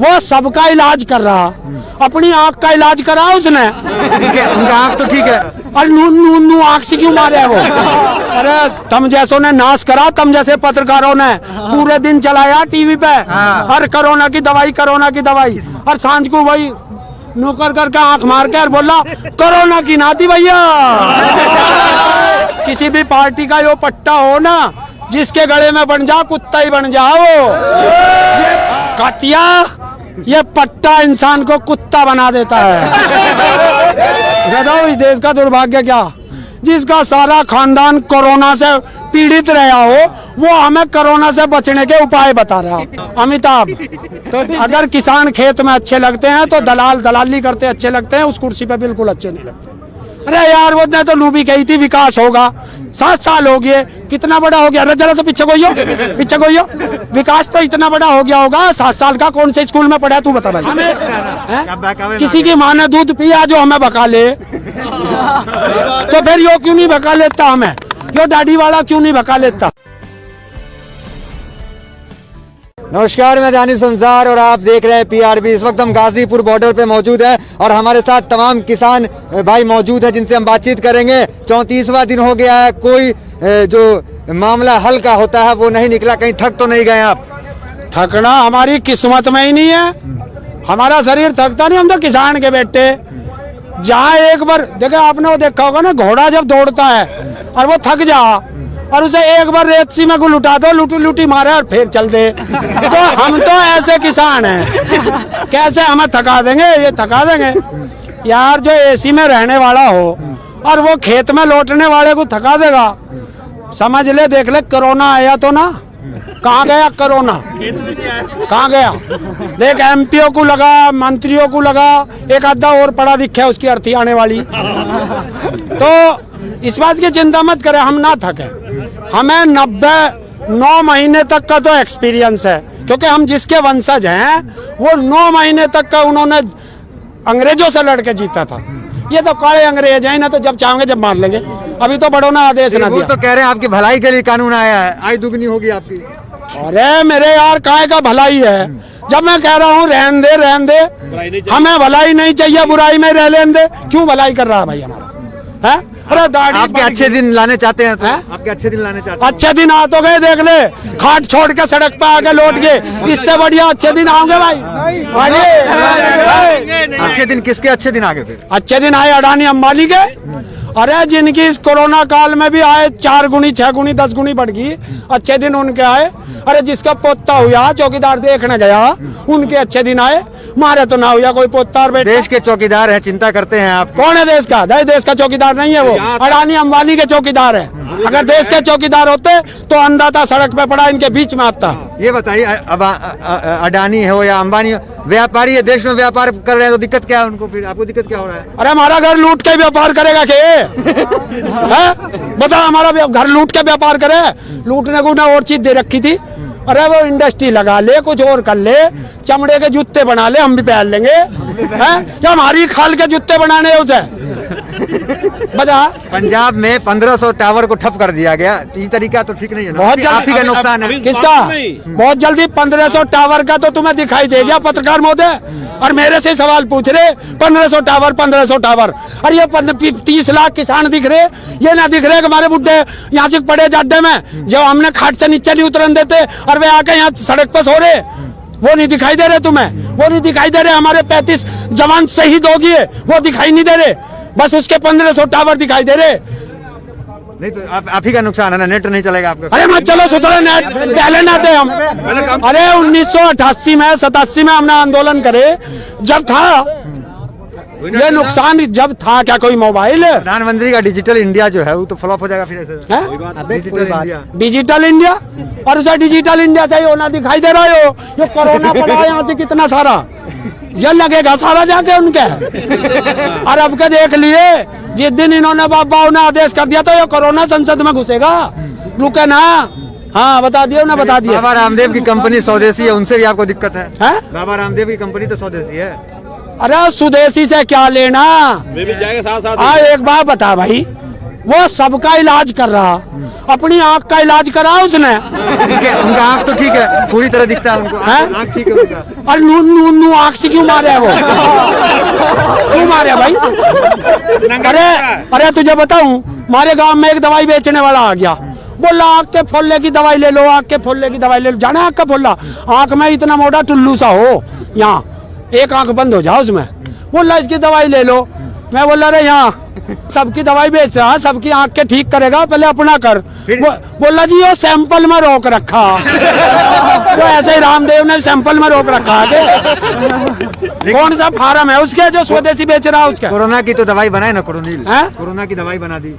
वो सबका इलाज कर रहा, अपनी आंख का इलाज करा उसने। उनका आंख तो ठीक है, और नू आंख से क्यों मारे वो? अरे तुम जैसों ने नाश करा, तुम जैसे पत्रकारों ने पूरे दिन चलाया टीवी पे और कोरोना की दवाई और सांझ को वही नौकर करके आंख मार के और बोला कोरोना की ना थी भैया। किसी भी पार्टी का यो पट्टा हो ना, जिसके गले में बन जा कुत्ता ही बन जाओ। कातिया ये पट्टा इंसान को कुत्ता बना देता है। बताओ इस देश का दुर्भाग्य क्या, जिसका सारा खानदान कोरोना से पीड़ित रहा हो, वो हमें कोरोना से बचने के उपाय बता रहा। अमिताभ तो अगर किसान खेत में अच्छे लगते हैं तो दलाली करते अच्छे लगते हैं, उस कुर्सी पे बिल्कुल अच्छे नहीं लगते। अरे यार वो ने तो लूबी कही थी विकास होगा, 7 साल हो गए, कितना बड़ा हो गया? अरे जरा से पीछे कोई विकास तो इतना बड़ा हो गया होगा 7 साल का। कौन से स्कूल में पढ़ा तू बता भाई? हमें किसी की माँ ने दूध पिया जो हमें बका ले, तो फिर यो क्यों नहीं बका लेता? हमें यो दाढ़ी वाला क्यों नहीं बका लेता? नमस्कार, मैं दानिश संसार और आप देख रहे हैं PRB। इस वक्त हम गाजीपुर बॉर्डर पे मौजूद हैं और हमारे साथ तमाम किसान भाई मौजूद हैं जिनसे हम बातचीत करेंगे। 34वां दिन हो गया है, कोई जो मामला हल का होता है वो नहीं निकला। कहीं थक तो नहीं गए आप? थकना हमारी किस्मत में ही नहीं है, हमारा शरीर थकता नहीं। हम तो किसान के बेटे, जहाँ एक बार देखा आपने वो देखा होगा ना, घोड़ा जब दौड़ता है और वो थक जा और उसे एक बार रेत सी में को लुटा दो, लूटी मारे और फिर चल दे। तो हम तो ऐसे किसान हैं, कैसे हमें थका देंगे? ये थका देंगे यार। जो एसी में रहने वाला हो और वो खेत में लौटने वाले को थका देगा, समझ ले। देख ले कोरोना आया तो ना, कहाँ गया कोरोना? कहाँ गया? देख MPO को लगा, मंत्रियों को लगा, एक आधा और पढ़ा दिखा उसकी अर्थी आने वाली। तो इस बात की चिंता मत करें, हम ना थके। हमें 9 महीने तक का तो एक्सपीरियंस है, क्योंकि हम जिसके वंशज हैं वो 9 महीने तक का उन्होंने अंग्रेजों से लड़के जीता था। ये तो काले अंग्रेज हैं ना, तो जब चाहेंगे जब मार लेंगे। अभी तो बड़ों ने आदेश ना दिया। वो तो कह रहे हैं आपकी भलाई के लिए कानून आया है, आय दुगनी होगी आपकी। अरे मेरे यार काय का भलाई है? जब मैं कह रहा हूँ रहन दे, हमें भलाई नहीं चाहिए, बुराई में रह लेने दे। क्यों भलाई कर रहा है भाई हमारा? है? अरे दाढ़ी आपके अच्छे दिन लाने चाहते हैं तो? आपके अच्छे दिन लाने चाहते हैं? अच्छे दिन आ तो गए, देख ले, खाट छोड़ के सड़क पे आके लौट गए। इससे बढ़िया अच्छे दिन आओगे भाई? अच्छे दिन किसके अच्छे दिन आगे? फिर अच्छे दिन आए अडानी अंबानी के। अरे जिनकी इस कोरोना काल में भी आए 4 गुनी 6 गुनी 10 गुनी बढ़ गई, अच्छे दिन उनके आए। अरे जिसका पोता हुआ चौकीदार देखने गया, उनके अच्छे दिन आए। मारे तो ना हुआ कोई पोता। देश के चौकीदार हैं, चिंता करते हैं आप? कौन है देश का? देश का चौकीदार नहीं है वो, अडानी अंबानी के चौकीदार है। अगर देश के चौकीदार होते तो अंदाता सड़क पे पड़ा इनके बीच में आता। ये बताइए, अब अडानी हो या अंबानी हो, व्यापारी है, देश में व्यापार कर रहे हैं तो दिक्कत क्या है उनको? फिर आपको दिक्कत क्या हो रहा है? अरे हमारा घर लूट के व्यापार करेगा के? बता, हमारा घर लूट के व्यापार करे? लूटने को ना और चीज दे रखी थी। अरे वो इंडस्ट्री लगा ले, कुछ और कर ले, चमड़े के जूते बना ले, हम भी पहन लेंगे। हैं? या हमारी खाल के जूते बनाने उसे बता। पंजाब में 1500 टावर को ठप कर दिया गया, ये तरीका तो ठीक नहीं है ना? बहुत आप ही का नुकसान है। किसका? बहुत जल्दी 1500 टावर का तो तुम्हें दिखाई दे गया पत्रकार महोदय, और मेरे से सवाल पूछ रहे 1500 टावर। और ये 30 लाख किसान दिख रहे, ये ना दिख रहे कि हमारे बुड्ढे यहाँ से पड़े जाड्डे में, जो हमने खाट से नीचे नहीं उतरन देते और वे आके यहाँ सड़क पर सो रहे। वो नहीं दिखाई दे रहे तुम्हें? वो नहीं दिखाई दे रहे? हमारे 35 जवान शहीद हो गए, वो दिखाई नहीं दे रहे? बस उसके 1500 टावर दिखाई दे रहे। नहीं तो आप ही का नुकसान है ना, नेट नहीं चलेगा आपका। अरे मत चलो सुधरे, नेट पहले ना थे हम। अरे 1988 में 87 में हमने आंदोलन करे, जब था ये नुकसान, जब था क्या कोई मोबाइल? प्रधानमंत्री का डिजिटल इंडिया जो है वो तो फ्लॉप हो जाएगा फिर ऐसे। डिजिटल इंडिया, और उसे डिजिटल इंडिया से ही होना दिखाई दे रहा हो। ये कोरोना पड़ा है यहाँ से कितना सारा, ये लगेगा सारा जाके उनके। और अब के देख लिए, जिस दिन इन्होंने बाबा ने आदेश कर दिया तो ये कोरोना संसद में घुसेगा, रुके ना। हाँ बता दिया ना, बता दिया। बाबा रामदेव की कंपनी स्वदेशी है, उनसे भी आपको दिक्कत है? बाबा रामदेव की कंपनी तो स्वदेशी है। अरे स्वदेशी से क्या लेना? मैं भी जाएगा साथ। एक बात बता भाई, वो सबका इलाज कर रहा, अपनी आंख का इलाज करा उसने। उनका आंख तो ठीक है, पूरी तरह दिखता है उनको, आंख ठीक है उनका। और नू नू नू आंख से क्यों मारे वो? क्यों मारे भाई? अरे तुझे बताऊं, हमारे गांव में एक दवाई बेचने वाला आ गया, बोला आंख के फोल्ले की दवाई ले लो, आंख के फोल्ले की दवाई ले लो। जाना आंख का फोल्ला? आंख में इतना मोटा टुल्लू सा हो, यहाँ एक आंख बंद हो जाओ उसमें, बोला इसकी दवाई ले लो। मैं बोला अरे यहाँ सबकी दवाई बेच रहा, सबकी आंख के ठीक करेगा, पहले अपना कर। बोला जी वो सैंपल में रोक रखा। तो ऐसे ही रामदेव ने सैंपल में रोक रखा है। कौन सा फार्म है उसके जो स्वदेशी बेच रहा है उसके? कोरोना की तो दवाई बनाए ना, कोरोना की दवाई बना दी।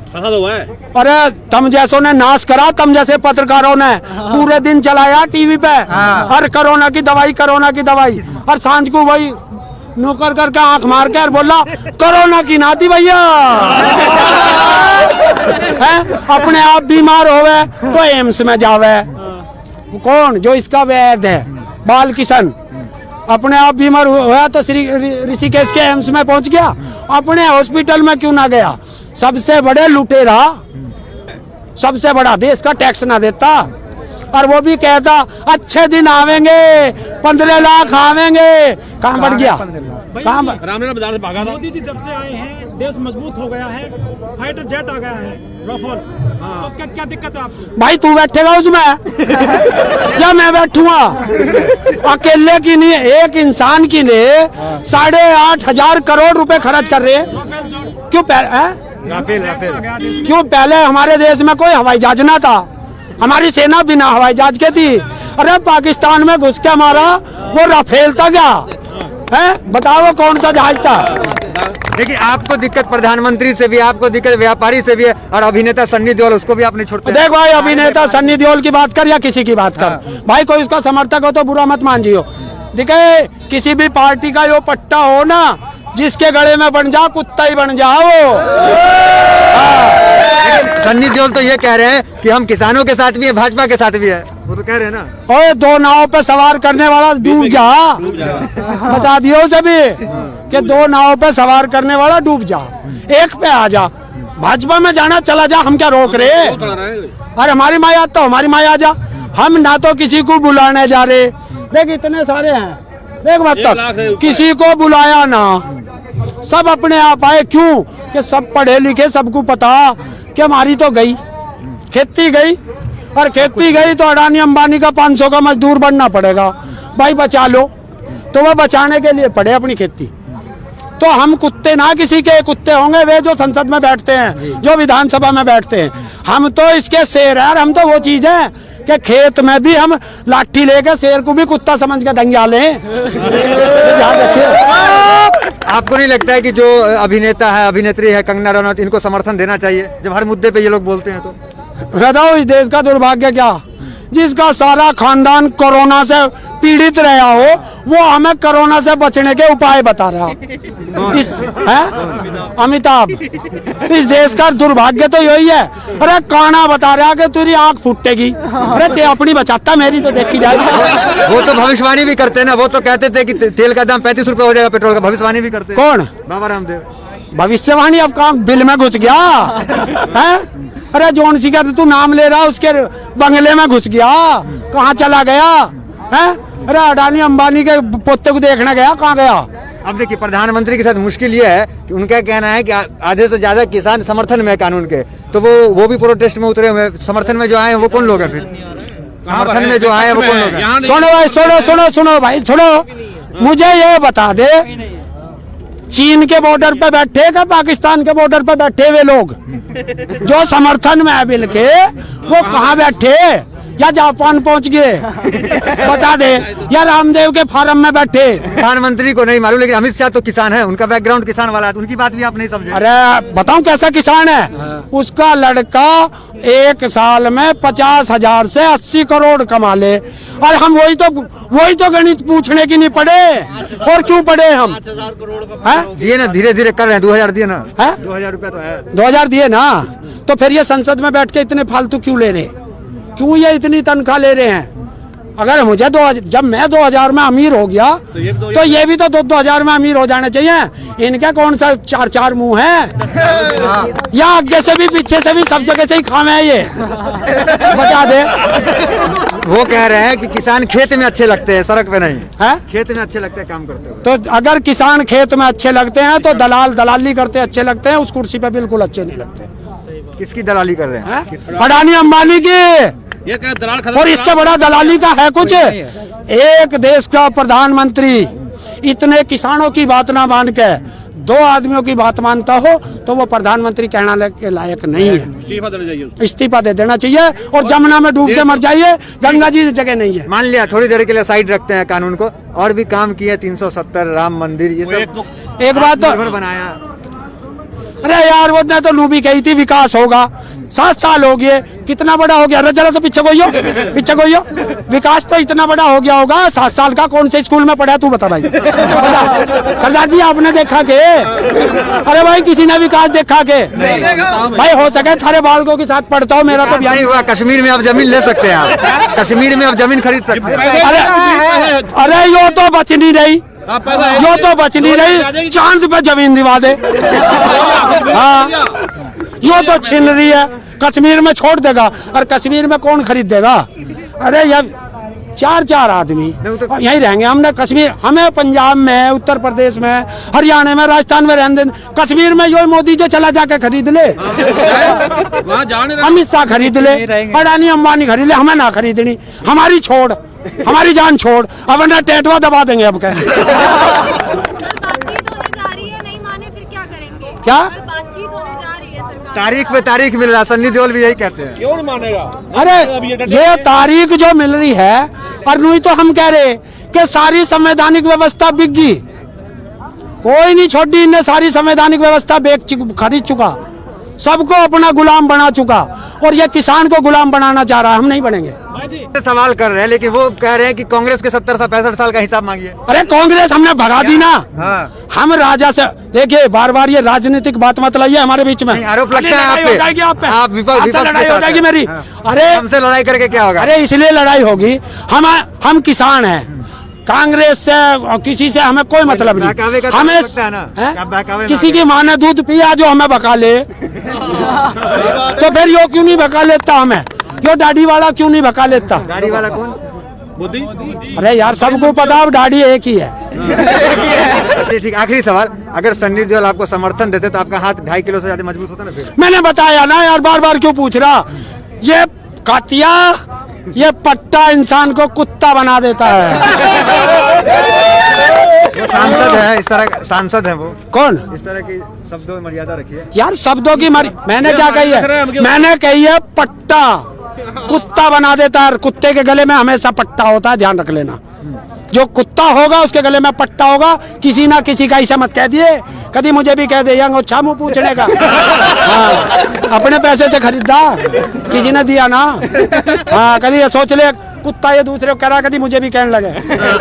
अरे तुम जैसों ने नाश करा, तुम जैसे पत्रकारों ने पूरे दिन चलाया टीवी पे, और कोरोना की दवाई, और सांझ को वही नौकर करके आंख मार के और बोला कोरोना की नाती भैया। अपने आप बीमार होवे तो एम्स में जावे। कौन? जो इसका वैद्य है बाल किशन, अपने आप बीमार हुआ तो श्री ऋषिकेश के एम्स में पहुंच गया, अपने हॉस्पिटल में क्यों ना गया? सबसे बड़े लुटेरा, सबसे बड़ा, देश का टैक्स ना देता, और वो भी कहता अच्छे दिन आवेंगे, 15 लाख आवेंगे। कहाँ बढ़ गया? रामलीला से भागा था। मोदी जी जब से आए हैं देश मजबूत हो गया है, फाइटर जेट आ गया है, राफेल। तो क्या दिक्कत है आपको? भाई तू बैठेगा उसमें या मैं बैठूंगा? अकेले की नहीं, एक इंसान की ने 8,500 करोड़ रुपए खर्च कर रहे हैं। क्यों? क्यों? पहले हमारे देश में कोई हवाई जहाज ना था, हमारी सेना बिना हवाई जहाज के थी। अरे पाकिस्तान में घुस के मारा, वो राफेल था क्या है? बताओ कौन सा जहाज था? देखिए आपको दिक्कत प्रधानमंत्री से भी, आपको दिक्कत व्यापारी से भी है, और अभिनेता सन्नी देओल, उसको भी आपने छोड़ते। देख भाई, अभिनेता सन्नी देओल की बात कर या किसी की बात कर, भाई कोई उसका समर्थक हो तो बुरा मत मान जियो। देखे किसी भी पार्टी का यो पट्टा हो ना, जिसके गले में बन जा कुत्ता ही बन जाओ। सन्नी देओल तो ये कह रहे हैं कि हम किसानों के साथ भी है, भाजपा के साथ भी है, वो तो कह रहे हैं ना। ओए दो नाव पे सवार करने वाला डूब जा, बता दियो सभी कि दो नाव पे सवार करने वाला डूब जा, एक पे आ जा। भाजपा में जाना चला जा, हम क्या रोक रहे? अरे हमारी माया तो हमारी माया जा, हम ना तो किसी को बुलाने जा रहे। देख इतने सारे हैं, देख मतलब किसी को बुलाया ना, सब अपने आप आए। क्यों? कि सब पढ़े लिखे, सबको पता कि हमारी तो गई खेती गई, और खेती गई तो अडानी अंबानी का 500 का मजदूर बनना पड़ेगा। भाई बचा लो, तो वो बचाने के लिए पड़े अपनी खेती। तो हम कुत्ते ना किसी के, कुत्ते होंगे वे जो संसद में बैठते हैं, जो विधानसभा में बैठते हैं। हम तो इसके शेर है, हम तो वो चीज है कि खेत में भी हम लाठी लेके शेर को भी कुत्ता समझ के दंगा लें। ध्यान रखिए। आपको नहीं लगता है कि जो अभिनेता है, अभिनेत्री है कंगना रनौत, इनको समर्थन देना चाहिए जब हर मुद्दे पे ये लोग बोलते हैं? तो बताओ इस देश का दुर्भाग्य क्या, जिसका सारा खानदान कोरोना से पीड़ित रहा हो, वो हमें कोरोना से बचने के उपाय बता रहा इस है अमिताभ। इस देश का दुर्भाग्य तो यही है। अरे काना बता रहा कि तेरी आंख फूटेगी, अरे ते अपनी बचाता, मेरी तो देखी जाएगी। वो तो भविष्यवाणी भी करते हैं ना, वो तो कहते थे कि तेल का दाम 35 रुपए हो जाएगा, पेट्रोल का, भविष्यवाणी भी करते हैं। कौन? बाबा रामदेव। भविष्यवाणी अब काम बिल में घुस गया है। अरे जोन सी का तू नाम ले रहा, उसके बंगले में घुस गया, कहाँ चला गया है? अरे अडानी अंबानी के पोते को देखने गया, कहाँ गया? अब देखिए प्रधानमंत्री के साथ मुश्किल ये है कि उनका कहना है कि आधे से ज्यादा किसान समर्थन में है कानून के, तो वो भी प्रोटेस्ट में उतरे हुए। समर्थन में जो आए हैं वो कौन लोग हैं? फिर समर्थन में जो आए हैं वो कौन लोग हैं? सुनो भाई, सुनो भाई, सुनो, मुझे ये बता दे, चीन के बॉर्डर पे बैठे का पाकिस्तान के बॉर्डर पे बैठे हुए लोग जो समर्थन में है बिल के, वो कहाँ बैठे? या जापान पहुंच गए? बता दे। या रामदेव के फार्म में बैठे? प्रधानमंत्री को नहीं मालूम, लेकिन अमित शाह तो किसान है, उनका बैकग्राउंड किसान वाला है, उनकी बात भी आप नहीं समझे। अरे बताऊं कैसा किसान है? उसका लड़का एक साल में 50,000 से 80 करोड़ कमा ले, और हम वही तो गणित पूछने की नहीं पड़े। और क्यों पड़े हम? दिए ना, धीरे धीरे कर रहे हैं। 2000 दिए ना, 2000 रुपया तो है। 2000 दिए ना, तो फिर ये संसद में बैठ के इतने फालतू क्यों ले रहे? क्यों ये इतनी तनख्वाह ले रहे हैं? अगर मुझे जब मैं 2000 में अमीर हो गया तो ये भी तो 2000 में अमीर हो जाने चाहिए। इनके कौन सा 4 मुंह है, या आगे से भी पीछे से भी सब जगह से ही खामे है ये, बता दे। वो कह रहे हैं कि किसान खेत में अच्छे लगते हैं, सड़क पे नहीं है? खेत में अच्छे लगते हैं काम करते हुए। तो अगर किसान खेत में अच्छे लगते हैं तो दलाली करते अच्छे लगते हैं, उस कुर्सी पे बिल्कुल अच्छे नहीं लगते। किसकी दलाली कर रहे हैं? हैं? अडानी अंबानी की, ये क्या दलाल और इससे बड़ा दलाली का है कुछ? एक देश का प्रधानमंत्री इतने किसानों की बात ना मान के 2 आदमियों की बात मानता हो तो वो प्रधानमंत्री कहना के लायक नहीं है। इस्तीफा दे देना चाहिए और जमुना में डूब के मर जाइए, गंगा जी जगह नहीं है। मान लिया थोड़ी देर के लिए साइड रखते हैं कानून को, और भी काम किए 370 राम मंदिर ये सब एक बात तो निर्भर बनाया। अरे यार वो तो लूबी कही थी विकास होगा, 7 साल हो गए, कितना बड़ा हो गया? अरे जरा से पीछे कोई विकास तो इतना बड़ा हो गया होगा। 7 साल का कौन से स्कूल में पढ़ा तू बता भाई? सरदार जी आपने देखा के? अरे भाई किसी ने विकास देखा के? भाई हो सके थारे बालकों के साथ पढ़ता हूँ, मेरा तो ध्यान नहीं हुआ। कश्मीर में आप जमीन ले सकते हैं, आप कश्मीर में आप जमीन खरीद सकते हैं। अरे यो तो बच नहीं रही, यो तो बच नहीं रही, चांद पे जमीन दिवा दे। हाँ यो तो छीन रही है, कश्मीर में छोड़ देगा, और कश्मीर में कौन खरीद देगा? अरे यार 4 आदमी यहीं रहेंगे। हमने कश्मीर, हमें पंजाब में, उत्तर प्रदेश में, हरियाणा में, राजस्थान में रहने, कश्मीर में यो मोदी जो चला जाके खरीद ले, अमित शाह खरीद ले, अडानी अंबानी खरीद ले, हमें ना खरीदनी। हमारी छोड़, हमारी जान छोड़, अब ना टेटवा दबा देंगे अब क्या? बातचीत होने जा रही है, नहीं माने फिर क्या करेंगे? क्या? बातचीत होने जा रही है सरकार, तारीख पे तारीख मिल रहा है, सन्नी देओल भी यही कहते हैं। क्यों मानेगा? अरे ये तारीख जो मिल रही है, और नहीं तो हम कह रहे कि सारी संवैधानिक व्यवस्था बिक गई, कोई नहीं छोड़ी, इन्हें सारी संवैधानिक व्यवस्था खरीद चुका, सबको अपना गुलाम बना चुका, और ये किसान को गुलाम बनाना चाह रहा है। हम नहीं बनेंगे। सवाल कर रहे हैं, लेकिन वो कह रहे हैं कि कांग्रेस के 70-65 साल का हिसाब मांगिए। अरे कांग्रेस हमने भगा दी ना। हाँ। हम राजा से, देखिए बार ये राजनीतिक बात मत लाइए हमारे बीच में। आरोप लगता है लड़ाई हो जाएगी आप पे, आप विपक्ष के लड़ाई हो साथ जाएगी हैं। मेरी। हाँ। अरे हमसे लड़ाई करके क्या होगा? अरे इसलिए लड़ाई होगी, हम किसान हैं, कांग्रेस से किसी से हमें कोई मतलब बहकावे का नहीं। तो हमें हो सकता है ना? आप बहकावे किसी की माँ ने दूध पिया जो हमें बका ले, तो फिर यो क्यों नहीं बका लेता? हमें यो दाढ़ी वाला क्यों नहीं बका लेता? गाड़ी वाला कौन? अरे यार सबको पता, अब दाढ़ी एक ही है। ठीक, आखिरी सवाल, अगर सन्नी देओल आपको समर्थन देते तो आपका हाथ 2.5 किलो से ज्यादा मजबूत होता ना? फिर मैंने बताया ना यार, बार क्यों पूछ रहा? ये कातिया, ये पट्टा इंसान को कुत्ता बना देता है। वो सांसद है, इस तरह सांसद है वो। कौन? इस तरह की शब्दों में मर्यादा रखिए यार शब्दों की मैंने क्या कही है? मैंने कही है पट्टा कुत्ता बना देता है। कुत्ते के गले में हमेशा पट्टा होता है, ध्यान रख लेना। जो कुत्ता होगा उसके गले में पट्टा होगा। किसी ना किसी का ऐसा मत कह दिए, कभी मुझे भी कह दे अच्छा मुँह पूछने का। हाँ, अपने पैसे से खरीदा, किसी ने दिया ना। हाँ, कभी ये सोच ले कुत्ता ये दूसरे को कह रहा, कभी मुझे भी कहने लगे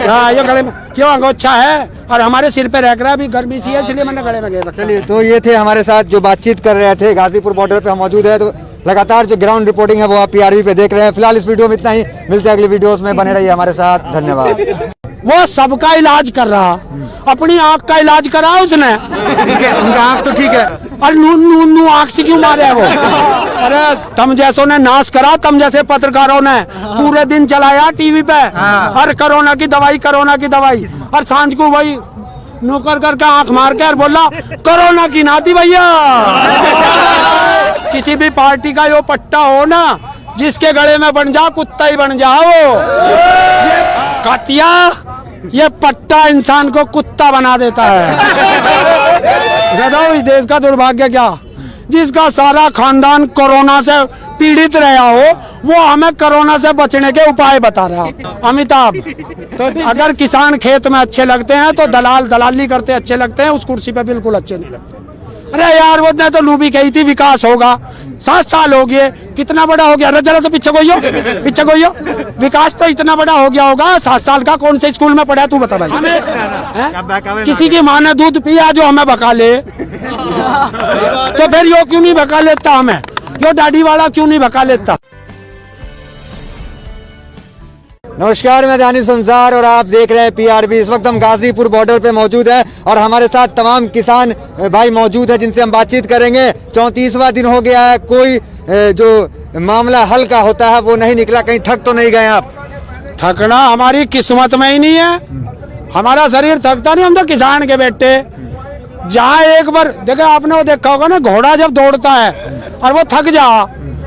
हाँ ये गले में क्यों अंगोछा है, और हमारे सिर पे रह रहा है, अभी गर्मी सी है इसलिए मैंने गले में घेर रखा। चलिए, तो ये थे हमारे साथ जो बातचीत कर रहे थे। गाजीपुर बॉर्डर पे हम मौजूद है, तो लगातार जो ग्राउंड रिपोर्टिंग है वो आप PRB पे देख रहे हैं। फिलहाल इस वीडियो में इतना ही, मिलते हैं अगली वीडियोस में, बने रहिए हमारे साथ। धन्यवाद। वो सबका इलाज कर रहा, अपनी आँख का इलाज करा उसने। ठीक है, उनका आँख तो ठीक है, और नू आँख से क्यों मारे वो? अरे तुम जैसों ने नाश करा, तुम जैसे पत्रकारों ने पूरे दिन चलाया टीवी पे, हर कोरोना की दवाई, और सांझ को वही नौकर करके आँख मार के और बोला कोरोना की नाती भैया। किसी भी पार्टी का यो पट्टा हो ना, जिसके गले में बन जा कुत्ता ही बन जा वो। कातिया, ये पट्टा इंसान को कुत्ता बना देता है। बताओ इस देश का दुर्भाग्य क्या? जिसका सारा खानदान कोरोना से पीड़ित रहा हो, वो हमें कोरोना से बचने के उपाय बता रहा। अमिताभ, तो अगर किसान खेत में अच्छे लगते हैं तो दलाली करते अच्छे लगते हैं, उस कुर्सी पे बिल्कुल अच्छे नहीं लगते। अरे यार वो तो लूबी कही थी विकास होगा, 7 साल हो गए, कितना बड़ा हो गया? अरे जरा से पीछे कोई विकास तो इतना बड़ा हो गया होगा। 7 साल का कौन से स्कूल में पढ़ा तू बता भाई? हमें किसी की माँ ने दूध पिया जो हमें बका ले, तो फिर यो क्यों नहीं बका लेता? हमें यो दाढ़ी वाला क्यों नहीं बका लेता? नमस्कार, मैं दानिश संसार और आप देख रहे हैं पीआरबी। इस वक्त हम गाजीपुर बॉर्डर पे मौजूद हैं और हमारे साथ तमाम किसान भाई मौजूद हैं जिनसे हम बातचीत करेंगे। 34वां दिन हो गया है, कोई जो मामला हल का होता है वो नहीं निकला। कहीं थक तो नहीं गए आप? थकना हमारी किस्मत में ही नहीं है, हमारा शरीर थकता नहीं। हम तो किसान के बेटे। जहाँ एक बार देखो, आपने वो देखा होगा ना, घोड़ा जब दौड़ता है और वो थक जा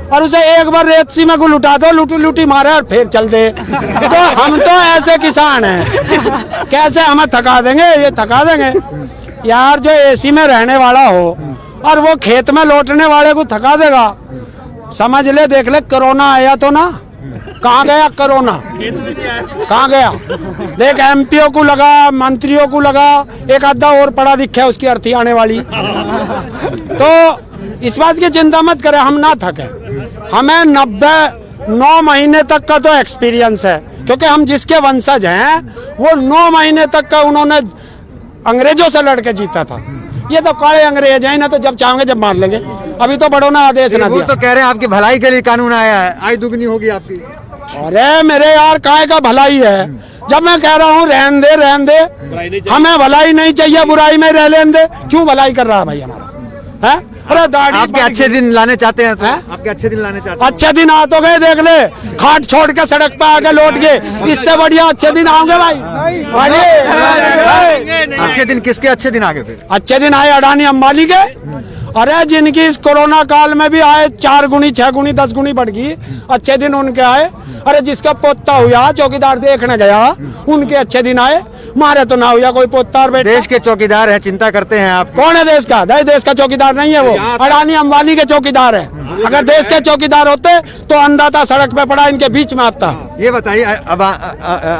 और उसे एक बार रेत सी में को लुटा दो, लुटी लुटी मारे और फिर चल दे। तो हम तो ऐसे किसान हैं, कैसे हमें थका देंगे? ये थका देंगे यार। जो एसी में रहने वाला हो और वो खेत में लौटने वाले को थका देगा, समझ ले। देख ले, कोरोना आया तो ना, कहाँ गया कोरोना? कहाँ गया? देख, एमपीओ को लगा, मंत्रियों को लगा, एक आधा और पढ़ा दिखा है उसकी अर्थी आने वाली। तो इस बात की चिंता मत करें, हम ना थके। हमें 9 महीने तक का तो एक्सपीरियंस है, क्योंकि हम जिसके वंशज हैं वो 9 महीने तक का उन्होंने अंग्रेजों से लड़के जीता था। ये तो काले अंग्रेज हैं, ना तो जब चाहेंगे जब मार लेंगे। अभी तो बड़ों ने आदेश ना वो दिया। तो कह रहे हैं आपकी भलाई के लिए कानून आया है, आय दुगनी होगी आपकी। अरे मेरे यार, काय का भलाई है? जब मैं कह रहा हूँ रहन दे, रहन दे, हमें भलाई नहीं चाहिए, बुराई में रह लेने दे। क्यों भलाई कर रहा है भाई हमारा? है? अरे दाढ़ी आपके अच्छे दिन लाने चाहते हैं तो? आपके अच्छे दिन लाने चाहते हैं? अच्छे दिन आ तो गए, देख ले, खाट छोड़ के सड़क पे आके लौट गए। इससे बढ़िया अच्छे दिन आओगे भाई? अच्छे दिन किसके अच्छे दिन आगे? फिर अच्छे दिन आए अडानी अंबानी के। अरे जिनकी इस कोरोना काल में भी आए 4 गुनी 6 गुनी 10 गुनी बढ़ गई, अच्छे दिन उनके आए। अरे जिसका पोता हुआ चौकीदार देखने गया, उनके अच्छे दिन आए। मारे तो ना हुआ कोई पोता और बेटा। देश के चौकीदार हैं, चिंता करते हैं आप? कौन है देश का? देश का चौकीदार नहीं है वो, अडानी अंबानी के चौकीदार है। अगर देश के चौकीदार होते तो अंधाता सड़क पे पड़ा इनके बीच में आता। ये बताइए, अब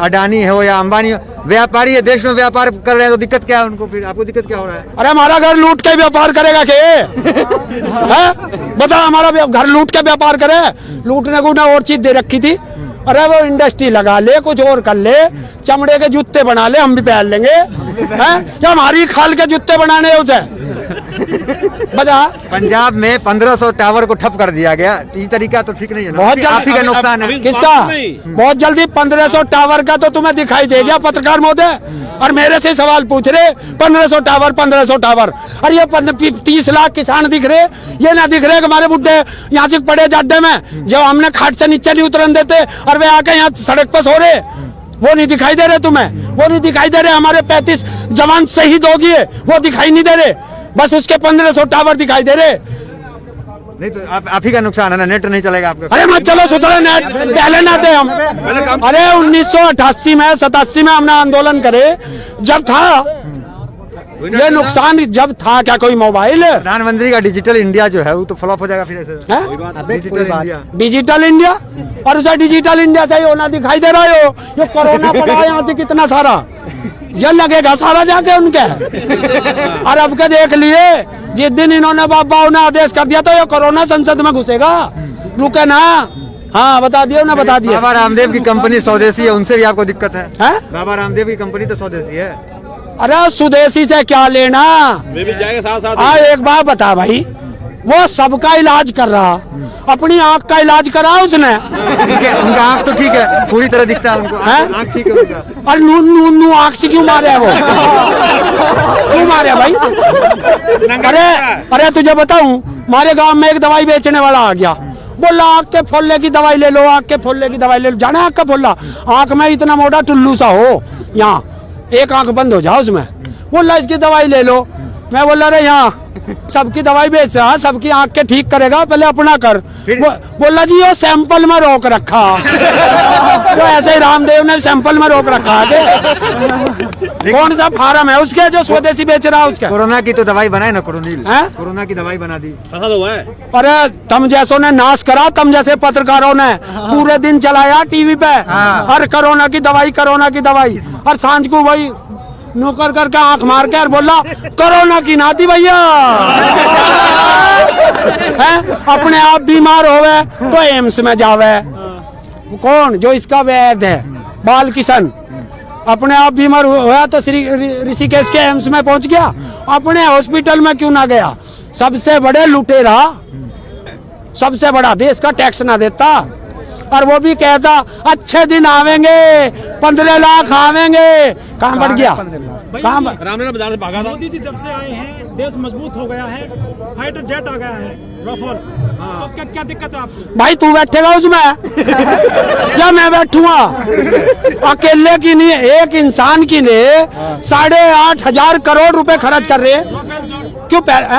अडानी हो या अंबानी हो, व्यापारी है, देश में व्यापार कर रहे हैं तो दिक्कत क्या है उनको? फिर आपको दिक्कत क्या हो रहा है? अरे हमारा घर लूट के व्यापार करेगा के? बता, हमारा घर लूट के व्यापार करे? लूटने को ना और चीज दे रखी थी। अरे वो इंडस्ट्री लगा ले, कुछ और कर ले, चमड़े के जूते बना ले, हम भी पहन लेंगे। हैं? या हमारी खाल के जूते बनाने हैं उसे? बता। पंजाब में 1500 टावर को ठप कर दिया गया, ये तरीका तो ठीक नहीं है ना? बहुत आप ही का नुकसान है। किसका? बहुत जल्दी 1500 टावर का तो तुम्हें दिखाई दे गया पत्रकार महोदय, और मेरे से सवाल पूछ रहे 1500 टावर 1500 टावर। और ये 30 लाख किसान दिख रहे, ये ना दिख रहे कि हमारे बुड्ढे यहाँ से पड़े जाड्डे में, जब हमने खाट से नीचे नहीं उतरन देते और वे आके यहाँ सड़क पर सो रहे, वो नहीं दिखाई दे रहे तुम्हें? वो नहीं दिखाई दे रहे? हमारे 35 जवान शहीद हो गए, वो दिखाई नहीं दे रहे? बस उसके 1500 टावर दिखाई दे रहे। नहीं तो आप ही का नुकसान है ना, नेट नहीं चलेगा आपका। अरे मत चलो सुधरे, नेट पहले ना थे हम। अरे 1988 में 87 में हमने आंदोलन करे, जब था ये नुकसान, जब था क्या कोई मोबाइल? प्रधानमंत्री का डिजिटल इंडिया जो है वो तो फ्लॉप हो जाएगा फिर ऐसे। डिजिटल इंडिया, डिजिटल इंडिया, और उसे डिजिटल इंडिया से ही होना दिखाई दे रहा हो। ये कोरोना पड़ा यहाँ से कितना सारा, ये लगेगा सारा जाके उनके। और अब के देख लिए, जिस दिन इन्होंने बाबा ने आदेश कर दिया तो ये कोरोना संसद में घुसेगा, रुके ना। हाँ बता दियो ना, बता दिया। बाबा रामदेव की कंपनी स्वदेशी है, उनसे भी आपको दिक्कत है? बाबा रामदेव की कंपनी तो स्वदेशी है। अरे स्वदेशी से क्या लेना? हाँ एक बात बता भाई, वो सबका इलाज कर रहा, अपनी आंख का इलाज करा उसने। उनका आंख तो ठीक है, पूरी तरह दिखता है उनको, आंख ठीक है उनका। और नू आंख से क्यों मारे है वो? क्यों मारे भाई? अरे तुझे बताऊं, हमारे गांव में एक दवाई बेचने वाला आ गया, बोला आंख के फोल्ले की दवाई ले लो, आंख के फोल्ले की दवाई ले लो। जाना आंख का फोल्ला? आंख में इतना मोटा टुल्लू सा हो, यहाँ एक आंख बंद हो जाओ उसमें, बोला इसकी दवाई ले लो। मैं बोला अरे यहाँ सबकी दवाई बेच रहा, सबकी आंख के ठीक करेगा, पहले अपना कर। बोला जी वो सैंपल में रोक रखा। तो ऐसे ही रामदेव ने सैंपल में रोक रखा है। कौन सा फार्म है उसके जो स्वदेशी बेच रहा है उसका? कोरोना की तो दवाई बनाए ना, कोरोना की दवाई बना दी। अरे तुम जैसों ने नाश करा, तुम जैसे पत्रकारों ने पूरे दिन चलाया टीवी पे, हर कोरोना की दवाई, कोरोना की दवाई, और सांझ को वही नौकर करके आंख मार के और बोला कोरोना की नाती भैया। अपने आप बीमार होवे तो एम्स में जावे। कौन? जो इसका वैद्य है बाल किशन, अपने आप बीमार हुआ तो ऋषिकेश के एम्स में पहुंच गया, अपने हॉस्पिटल में क्यों ना गया? सबसे बड़े लुटेरा, सबसे बड़ा, देश का टैक्स ना देता, और वो भी कहता अच्छे दिन आवेंगे, 15 लाख आवेंगे। कहाँ बढ़ गया? कहाँ रामलीला बाजार से भागा था। मोदी जी जब से आए हैं देश मजबूत हो गया है, फाइटर जेट आ गया है, राफेल। तो क्या क्या दिक्कत है आपको? भाई तू बैठेगा उसमें या मैं बैठूंगा? अकेले की नहीं, एक इंसान की ने 8,500 करोड़ रुपए खर्च कर रहे हैं। राफेल जो क्यों पहले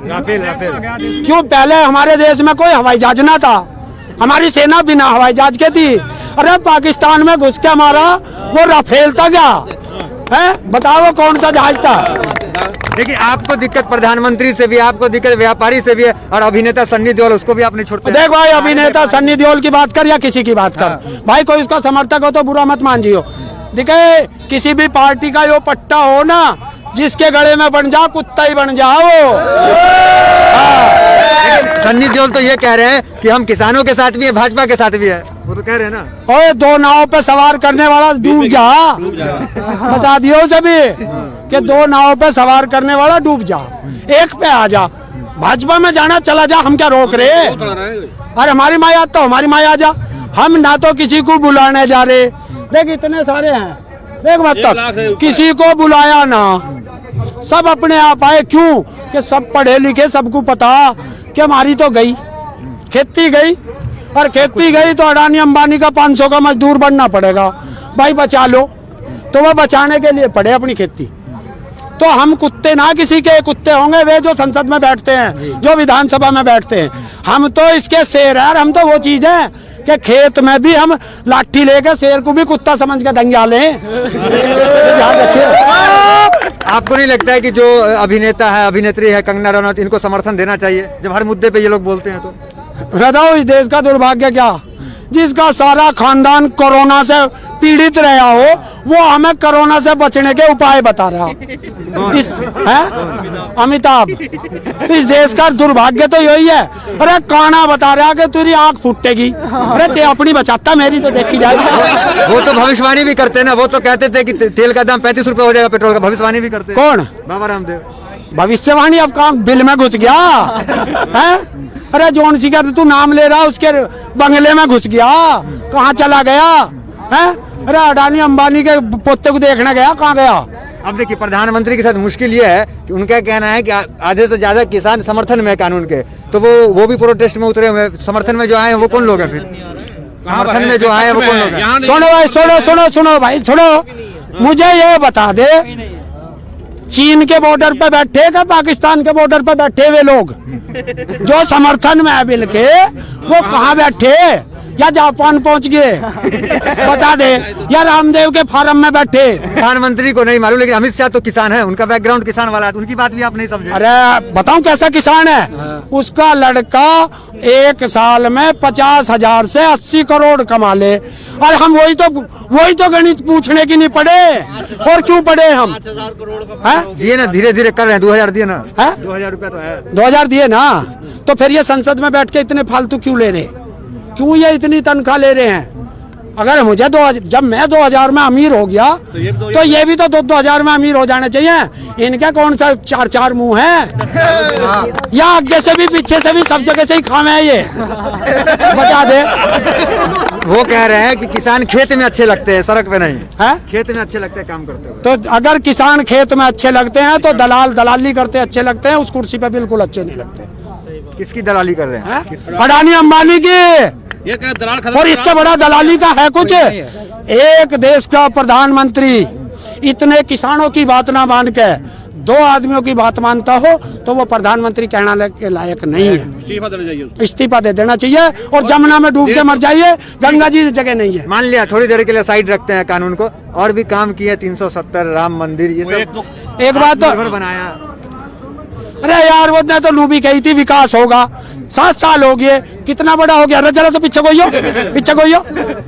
राफेल जेट आ गया देश में। क्यों पहले हमारे देश में कोई हवाई जहाज ना था, हमारी सेना बिना हवाई जहाज के थी। अरे पाकिस्तान में घुस के मारा, वो राफेल था क्या है? बताओ कौन सा जहाज था? देखिए, आपको दिक्कत प्रधानमंत्री से भी है, आपको दिक्कत व्यापारी से भी है, और अभिनेता सन्नी देओल, उसको भी आपने छोड़ते देख भाई, अभिनेता सन्नी देओल की बात कर या किसी की बात कर, भाई कोई उसका समर्थक हो तो बुरा मत मान जियो। देखे, किसी भी पार्टी का यो पट्टा हो ना, जिसके गले में बन जाओ कुत्ता ही बन जाओ। सन्नी देओल तो ये कह रहे हैं कि हम किसानों के साथ भी है, भाजपा के साथ भी है, वो तो कह रहे हैं ना। ओए, दो नाव पे सवार करने वाला डूब जा, बता दियो सभी कि दो नाव पे सवार करने वाला डूब जा, एक पे आ जा। भाजपा में जाना चला जा, हम क्या रोक रहे? अरे हमारी माया तो हमारी माया जा, हम ना तो किसी को बुलाने जा रहे। देख इतने सारे हैं, देख मत तक किसी को बुलाया ना, सब अपने आप आए। क्यों? कि सब पढ़े लिखे, सबको पता कि हमारी तो गई खेती गई, और खेती गई तो अडानी अंबानी का 500 का मजदूर बनना पड़ेगा। भाई बचा लो, तो वो बचाने के लिए पड़े अपनी खेती। तो हम कुत्ते ना किसी के, कुत्ते होंगे वे जो संसद में बैठते हैं, जो विधानसभा में बैठते हैं। हम तो इसके शेर है, हम तो वो चीज है कि खेत में भी हम लाठी लेके शेर को भी कुत्ता समझ के दंगा लें। ध्यान रखिए। आपको नहीं लगता है कि जो अभिनेता है, अभिनेत्री है कंगना रनौत, इनको समर्थन देना चाहिए जब हर मुद्दे पे ये लोग बोलते हैं? तो बताओ इस देश का दुर्भाग्य क्या, जिसका सारा खानदान कोरोना से पीड़ित रहा हो, वो हमें कोरोना से बचने के उपाय बता रहा इस है अमिताभ। इस देश का दुर्भाग्य तो यही है। अरे काना बता रहा कि तेरी आंख फूटेगी, अरे ते अपनी बचाता, मेरी तो देखी जाएगी। वो तो भविष्यवाणी भी करते हैं ना, वो तो कहते थे कि तेल का दाम 35 रुपए हो जाएगा, पेट्रोल का, भविष्यवाणी भी करते हैं। कौन? बाबा रामदेव। भविष्यवाणी अब काम बिल में घुस गया है। अरे जौन सी का तू नाम ले रहा, उसके बंगले में घुस गया, कहाँ चला गया है? अरे अडानी अंबानी के पोते को देखने गया, कहाँ गया? अब देखिए, प्रधानमंत्री के साथ मुश्किल ये है कि उनका कहना है कि आधे से ज्यादा किसान समर्थन में है कानून के, तो वो भी प्रोटेस्ट में उतरे हुए। समर्थन में जो आए हैं वो कौन लोग हैं? फिर समर्थन में जो आए हैं वो कौन लोग हैं? सुनो भाई, सुनो भाई, सुनो, मुझे ये बता दे, चीन के बॉर्डर पे बैठे का पाकिस्तान के बॉर्डर पे बैठे हुए लोग जो समर्थन में है बिल के, वो कहाँ बैठे? या जापान पहुंच गए? बता दे। या रामदेव के फार्म में बैठे? प्रधानमंत्री को नहीं मालूम, लेकिन अमित शाह तो किसान है, उनका बैकग्राउंड किसान वाला है, उनकी बात भी आप नहीं समझे। अरे बताऊं कैसा किसान है? उसका लड़का एक साल में 50,000 से 80 करोड़ कमा ले, और हम वही तो गणित पूछने की नहीं पड़े। और क्यों पड़े हम? दिए ना, धीरे धीरे कर रहे हैं। 2000 दिए ना, 2000 रुपया तो है, 2000 दिए ना, तो फिर ये संसद में बैठ के इतने फालतू क्यों ले रहे? क्यों ये इतनी तनख्वाह ले रहे हैं? अगर मुझे जब मैं 2000 में अमीर हो गया, तो ये भी तो 2-2000 में अमीर हो जाने चाहिए। इनके कौन सा 4-4 मुंह है? या आगे से भी पीछे से भी सब जगह से ही खामे है ये? बता दे। वो कह रहे हैं कि किसान खेत में अच्छे लगते हैं, सड़क पे नहीं है? खेत में अच्छे लगते हैं काम करते हो। तो अगर किसान खेत में अच्छे लगते हैं तो दलाली करते अच्छे लगते हैं, उस कुर्सी पे बिल्कुल अच्छे नहीं लगते। किसकी दलाली कर रहे हैं? अडानी अंबानी की। ये क्या दलाल खत्म? और इससे बड़ा दलाली का है कुछ? एक देश का प्रधानमंत्री इतने किसानों की बात ना मान के 2 आदमियों की बात मानता हो तो वो प्रधानमंत्री कहने के लायक नहीं है। इस्तीफा दे देना चाहिए और जमुना में डूब के मर जाइए, गंगा जी जगह नहीं है। मान लिया थोड़ी देर के लिए साइड रखते हैं कानून को, और भी काम किए 370 राम मंदिर, ये सब एक बात तो बनाया। अरे यार वो तो लूबी कही थी विकास होगा, 7 साल हो गए, कितना बड़ा हो गया? जरा से पीछे गोइयो।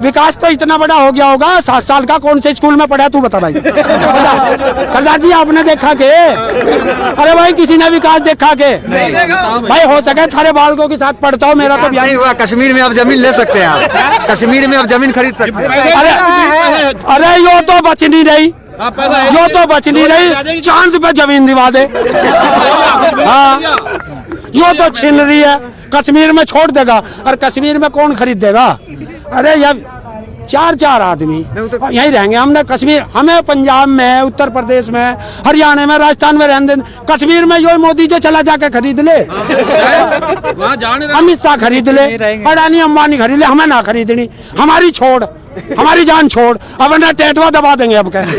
विकास तो इतना बड़ा हो गया होगा 7 साल का। कौन से स्कूल में पढ़ा तू बता भाई? सरदार जी आपने देखा के? अरे भाई किसी ने विकास देखा के? भाई हो सके थारे बालकों के साथ पढ़ता हूँ, मेरा तो नहीं हुआ। कश्मीर में अब जमीन ले सकते हैं आप, कश्मीर में अब जमीन खरीद सकते हैं। अरे यो तो बच नहीं रही, यो तो बच नहीं रही, चांद पे जमीन दिवा दे। हाँ, यो तो छीन रही है, कश्मीर में छोड़ देगा। और कश्मीर में कौन खरीद देगा? अरे यार 4 आदमी और यहीं रहेंगे। हमने कश्मीर, हमें पंजाब में, उत्तर प्रदेश में, हरियाणा में, राजस्थान में रहने दें। कश्मीर में यो मोदी जो चला जाके खरीद ले, वहाँ जाने अमित शाह खरीद ले, अडानी अंबानी खरीद ले, हमें ना खरीदनी। हमारी छोड़, हमारी जान छोड़, अब ना टेटवा दबा देंगे अब क्या। कल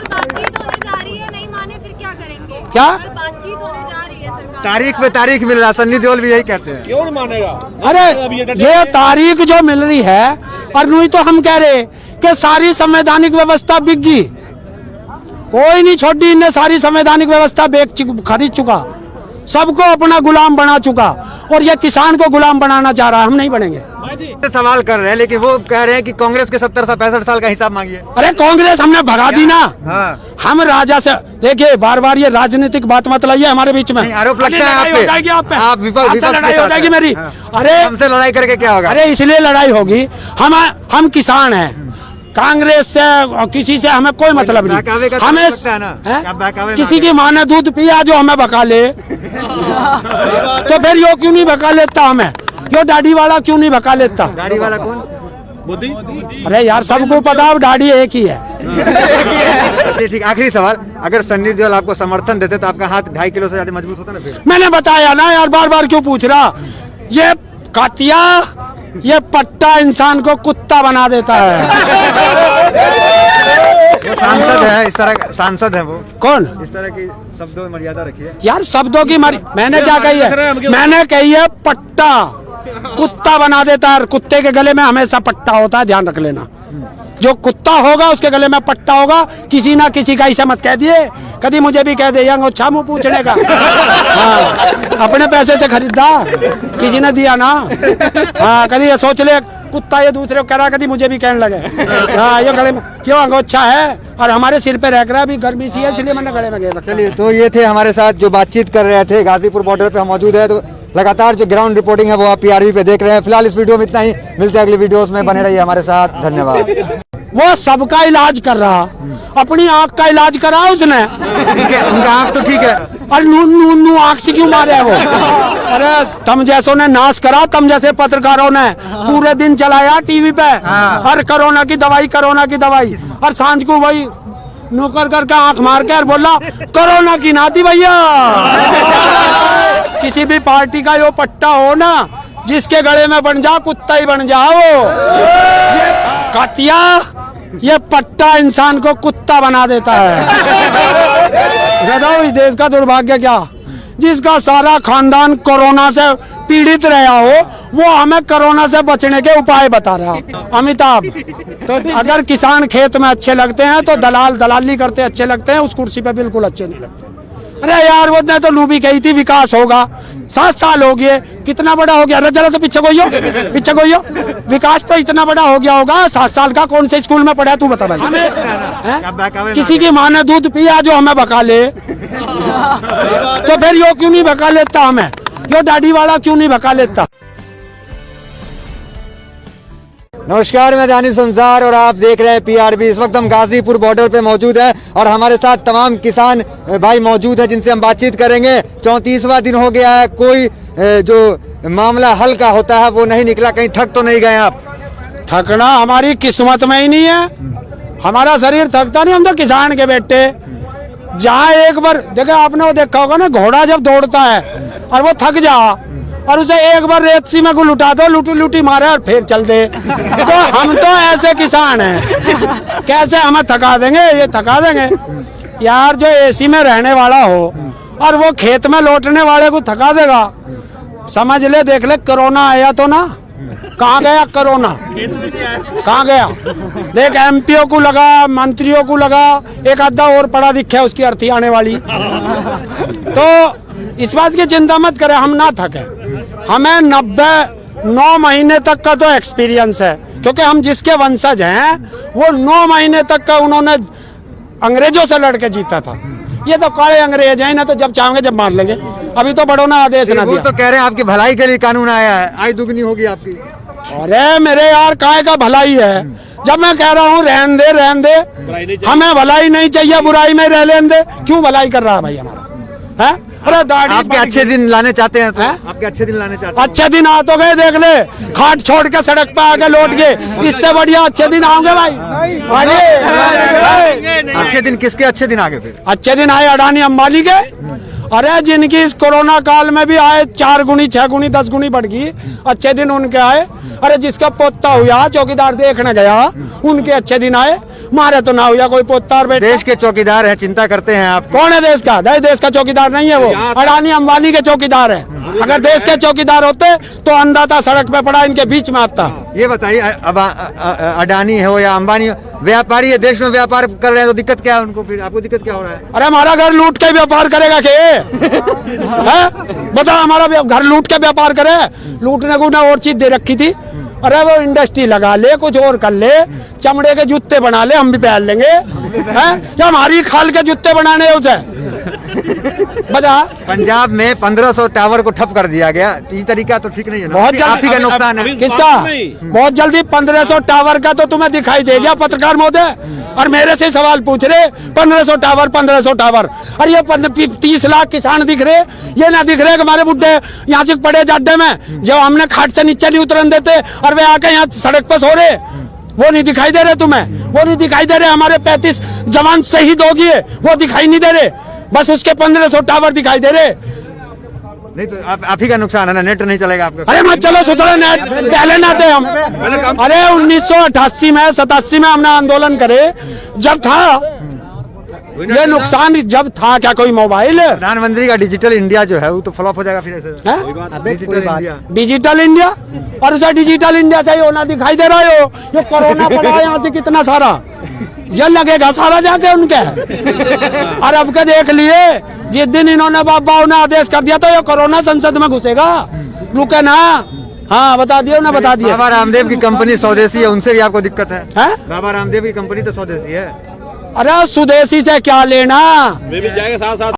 बातचीत होने जा रही है, नहीं माने फिर क्या करेंगे? क्या? कल बातचीत होने जा रही है सरकार। तारीख पे तारीख मिल रहा, सन्नी देओल भी यही कहते हैं। क्यों नहीं मानेगा? अरे ये तारीख जो मिल रही है, और नहीं तो हम कह रहे कि सारी संवैधानिक व्यवस्था बिक गई, कोई नहीं छोड़ी, इनने सारी संवैधानिक व्यवस्था खरीद चुका, सबको अपना गुलाम बना चुका, और ये किसान को गुलाम बनाना चाह रहा है। हम नहीं बनेंगे। भाई जी सवाल कर रहे हैं, लेकिन वो कह रहे हैं कि कांग्रेस के 70 से 65 साल का हिसाब मांगिए। अरे कांग्रेस हमने भगा दी ना। हाँ। हम राजा से, देखिए बार बार ये राजनीतिक बात मत लाइए हमारे बीच में। नहीं, आरोप लगता है लड़ाई आप हो पे। जाएगी आप पे। आप विपक्ष आपसे के लड़ाई साथ हो जाएगी हैं। मेरी। हाँ। अरे हमसे लड़ाई करके क्या होगा? अरे इसलिए लड़ाई होगी, हम किसान हैं, कांग्रेस से और किसी से हमें कोई मतलब बहकावे का नहीं। तो हमें लगता है ना? हैं? क्या बहकावे में किसी आ की माँ ने दूध पिया जो हमें बका ले, तो फिर यो क्यों नहीं बका लेता हमें? यो दाढ़ी वाला क्यों नहीं बका लेता? गाड़ी वाला कौन? मोदी अरे यार सबको पता है दाढ़ी एक ही है। जी, ठीक। आखिरी सवाल, अगर सन्नी देओल आपको समर्थन देते तो आपका हाथ 2.5 किलो से ज्यादा मजबूत होता ना फिर? मैंने बताया ना यार, बार बार क्यों पूछ रहा? ये कातिया, ये पट्टा इंसान को कुत्ता बना देता है। वो सांसद है, इस तरह का सांसद है वो, कौन? इस तरह की शब्दों में मर्यादा रखिए। यार शब्दों की मैंने क्या कही है? मैंने कही है पट्टा कुत्ता बना देता है। कुत्ते के गले में हमेशा पट्टा होता है, ध्यान रख लेना। जो कुत्ता होगा उसके गले में पट्टा होगा। किसी ना किसी का ऐसा मत कह दिए, कभी मुझे भी कह दे यंग अच्छा मुँह पूछने का। हाँ, अपने पैसे से खरीदा, किसी ने दिया ना। हाँ, कभी ये सोच ले कुत्ता ये दूसरे को कह रहा, कभी मुझे भी कहने लगे हाँ ये गले में क्यों अंगोछा है, और हमारे सिर पे रह रहा है, अभी गर्मी सी है इसलिए मैंने गले में घेर रखा। चलिए, तो ये थे हमारे साथ जो बातचीत कर रहे थे। गाजीपुर बॉर्डर पे हम मौजूद है, तो लगातार जो ग्राउंड रिपोर्टिंग है वो आप PRB पे देख रहे हैं। फिलहाल इस वीडियो में इतना ही, मिलते हैं अगली वीडियोस में, बने रहिए हमारे साथ। धन्यवाद। वो सबका इलाज कर रहा, अपनी आँख का इलाज करा उसने। ठीक है, उनका आँख तो ठीक है, और नू आँख से क्यों मारे वो? अरे तुम जैसों ने नाश करा, तुम जैसे पत्रकारों ने पूरे दिन चलाया टीवी पे, हर कोरोना की दवाई, और सांझ को वही नौकर करके आंख मार के और बोला कोरोना की नाती भैया। किसी भी पार्टी का यो पट्टा हो ना, जिसके गले में बन जा कुत्ता ही बन जाओ। ये कातिया, ये पट्टा इंसान को कुत्ता बना देता है। बताओ इस देश का दुर्भाग्य क्या? जिसका सारा खानदान कोरोना से पीड़ित रहा हो, वो हमें कोरोना से बचने के उपाय बता रहा। अमिताभ, तो अगर किसान खेत में अच्छे लगते हैं तो दलाली करते अच्छे लगते हैं, उस कुर्सी पे बिल्कुल अच्छे नहीं लगते। अरे यार वो ने तो लूबी कही थी विकास होगा, 7 साल हो गए, कितना बड़ा हो गया? जरा से पीछे गोइयो, विकास तो इतना बड़ा हो गया होगा। 7 साल का कौन से स्कूल में पढ़ा तू बता भाई? किसी की माँ ने दूध पिया जो हमें बका ले, तो फिर यो क्यों नहीं बका लेता हमें? यो दाढ़ी वाला क्यों नहीं बका लेता? नमस्कार, मैं दानिश संसार और आप देख रहे हैं PRB। इस वक्त हम गाजीपुर बॉर्डर पे मौजूद है और हमारे साथ तमाम किसान भाई मौजूद हैं जिनसे हम बातचीत करेंगे। 34वां दिन हो गया है, कोई जो मामला हल का होता है वो नहीं निकला। कहीं थक तो नहीं गए आप? थकना हमारी किस्मत में ही नहीं है, हमारा शरीर थकता नहीं। हम तो किसान के बेटे, जहाँ एक बार देखा आपने वो देखा होगा ना, घोड़ा जब दौड़ता है और वो थक जा और उसे एक बार रेत सी में को लुटा दो, लूटी मारे और फिर चल दे, तो हम तो ऐसे किसान हैं। कैसे हमें थका देंगे? ये थका देंगे यार। जो AC में रहने वाला हो और वो खेत में लौटने वाले को थका देगा, समझ ले। देख ले कोरोना आया तो ना, कहाँ गया कोरोना? कहाँ गया? देख MPO को लगा, मंत्रियों को लगा, एक आधा और पढ़ा दिखा उसकी अर्थी आने वाली। तो इस बात की चिंता मत करें, हम ना थके। हमें 9 महीने तक का तो एक्सपीरियंस है, क्योंकि हम जिसके वंशज हैं वो 9 महीने तक का उन्होंने अंग्रेजों से लड़के जीता था। ये तो काले अंग्रेज हैं ना, तो जब चाहेंगे जब मार लेंगे। अभी तो बड़ों ने आदेश ना वो दिया। तो कह रहे हैं आपकी भलाई के लिए कानून आया है, आय दुगनी होगी आपकी। अरे मेरे यार काय का भलाई है? जब मैं कह रहा हूँ रहन दे, हमें भलाई नहीं चाहिए, बुराई में रह लेने दे। क्यों भलाई कर रहा है भाई हमारा? है अरे दाढ़ी आपके अच्छे दिन लाने चाहते हैं तो? हैं? आपके अच्छे दिन लाने चाहते हैं? अच्छे दिन आ तो गए, देख ले, खाट छोड़ के सड़क पे आके लौट गए, इससे बढ़िया अच्छे दिन आओगे भाई। अच्छे दिन किसके अच्छे दिन आगे फिर? अच्छे दिन आए अडानी अंबानी के। अरे जिनकी इस कोरोना काल में भी आए 4 गुनी 6 गुनी 10 गुनी बढ़ गई, अच्छे दिन उनके आए। अरे जिसका पोता हुआ चौकीदार देखने गया, उनके अच्छे दिन आए, मारे तो ना हुआ कोई पोता और बेटा। देश के चौकीदार है, चिंता करते हैं आप? कौन है देश का? देश का चौकीदार नहीं है वो, अडानी अंबानी के चौकीदार है। अगर देश के चौकीदार होते तो अंधाता सड़क पे पड़ा इनके बीच में आता। ये बताइए, अब अडानी हो या अंबानी हो, व्यापारी है, देश में व्यापार कर रहे हैं तो दिक्कत क्या है उनको? फिर आपको दिक्कत क्या हो रहा है? अरे हमारा घर लूट के व्यापार करेगा के? बता, हमारा घर लूट के व्यापार करे? लूटने को ना और चीज दे रखी थी। अरे वो इंडस्ट्री लगा ले, कुछ और कर ले, चमड़े के जूते बना ले, हम भी पहन लेंगे। हैं या हमारी खाल के जूते बनाने उसे? बता। पंजाब में 1500 टावर को ठप कर दिया गया, ये तरीका तो ठीक नहीं है ना? बहुत आप ही का नुकसान है। किसका? बहुत जल्दी 1500 टावर का तो तुम्हें दिखाई दे गया पत्रकार महोदय, और मेरे से सवाल पूछ रहे 1500 टावर 1500 टावर। और ये 30 लाख किसान दिख रहे, ये ना दिख रहे कि हमारे बुड्ढे यहाँ से पड़े जाड्डे में, जब हमने खाट से नीचे नहीं उतरन देते और वे आके यहाँ सड़क पर सो रहे, वो नहीं दिखाई दे रहे तुम्हें? वो नहीं दिखाई दे रहे? हमारे 35 जवान शहीद हो गए, वो दिखाई नहीं दे रहे? बस उसके 1500 टावर दिखाई दे रहे। नहीं तो आप ही का नुकसान है ना, नेट नहीं चलेगा आपका। अरे मत चलो सुधरे नेट, पहले ना थे हम। अरे 1988 में 87 में हमने आंदोलन करे, जब था ये नुकसान, जब था क्या कोई मोबाइल? प्रधानमंत्री का डिजिटल इंडिया जो है वो तो फ्लॉप हो जाएगा फिर ऐसे। डिजिटल इंडिया, डिजिटल इंडिया, और उसे डिजिटल इंडिया चाहिए होना दिखाई दे रहा है। ये कोरोना पड़ा है यहाँ से कितना सारा, ये लगेगा सारा जाके उनके। और अब के देख लिए, जिस दिन इन्होंने बाबा ने आदेश कर दिया तो ये कोरोना संसद में घुसेगा, रुके ना। हाँ बता दियो ना, बता दिए। बाबा रामदेव की कंपनी स्वदेशी है, उनसे भी आपको दिक्कत है? बाबा रामदेव की कंपनी तो स्वदेशी है। अरे स्वदेशी से क्या लेना? वे भी जाएंगे साथ साथ।